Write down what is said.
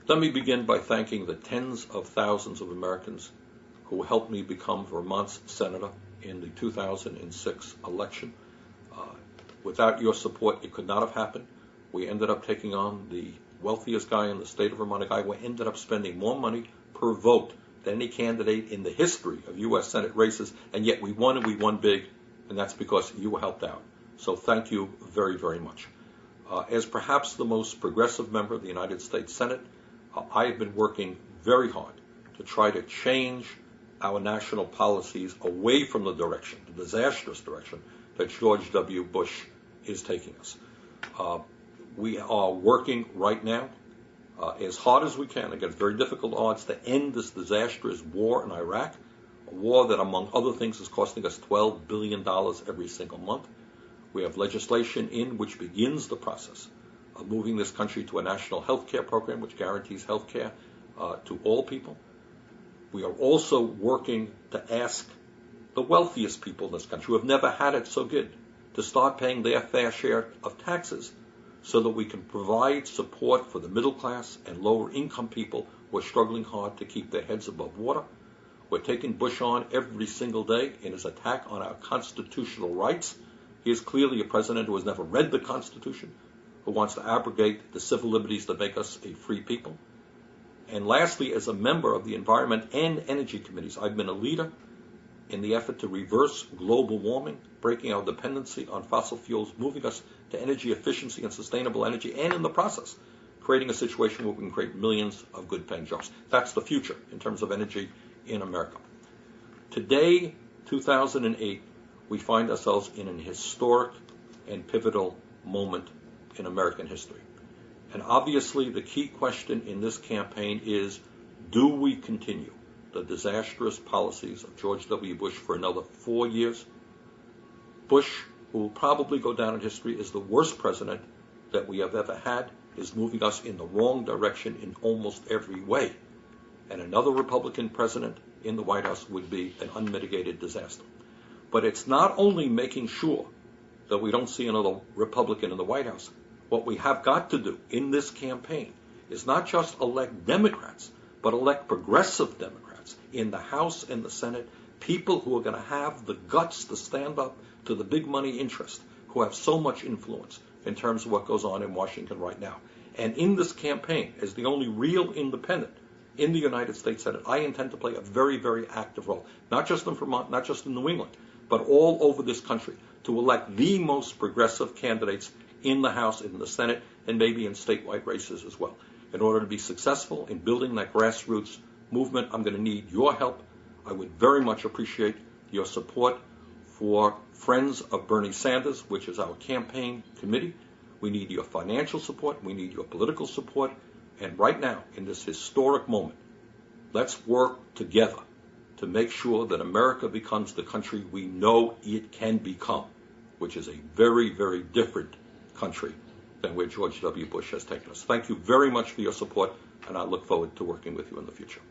Let me begin by thanking the tens of thousands of Americans who helped me become Vermont's senator in the 2006 election. Without your support, it could not have happened. We ended up taking on the wealthiest guy in the state of Vermont, a guy who ended up spending more money per vote than any candidate in the history of U.S. Senate races, and yet we won, and we won big, and that's because you helped out. So thank you very, very much. As perhaps the most progressive member of the United States Senate, I have been working very hard to try to change our national policies away from the direction, the disastrous direction, that George W. Bush is taking us. We are working right now as hard as we can against very difficult odds to end this disastrous war in Iraq, a war that, among other things, is costing us $12 billion every single month. We have legislation in which begins the process of moving this country to a national health care program which guarantees health care to all people. We are also working to ask the wealthiest people in this country, who have never had it so good, to start paying their fair share of taxes so that we can provide support for the middle class and lower income people who are struggling hard to keep their heads above water. We're taking Bush on every single day in his attack on our constitutional rights. He is clearly a president who has never read the Constitution, who wants to abrogate the civil liberties that make us a free people. And lastly, as a member of the Environment and Energy Committees, I've been a leader in the effort to reverse global warming, breaking our dependency on fossil fuels, moving us to energy efficiency and sustainable energy, and in the process, creating a situation where we can create millions of good-paying jobs. That's the future in terms of energy in America. Today, 2008, we find ourselves in an historic and pivotal moment in American history. And obviously, the key question in this campaign is, do we continue the disastrous policies of George W. Bush for another 4 years? Bush, who will probably go down in history as the worst president that we have ever had, is moving us in the wrong direction in almost every way. And another Republican president in the White House would be an unmitigated disaster. But it's not only making sure that we don't see another Republican in the White House. What we have got to do in this campaign is not just elect Democrats, but elect progressive Democrats in the House and the Senate, people who are going to have the guts to stand up to the big money interest, who have so much influence in terms of what goes on in Washington right now. And in this campaign, as the only real independent in the United States Senate, I intend to play a very, very active role, not just in Vermont, not just in New England, but all over this country, to elect the most progressive candidates in the House, in the Senate, and maybe in statewide races as well. In order to be successful in building that grassroots movement, I'm going to need your help. I would very much appreciate your support for Friends of Bernie Sanders, which is our campaign committee. We need your financial support. We need your political support. And right now, in this historic moment, let's work together to make sure that America becomes the country we know it can become, which is a very, very different country than where George W. Bush has taken us. Thank you very much for your support, and I look forward to working with you in the future.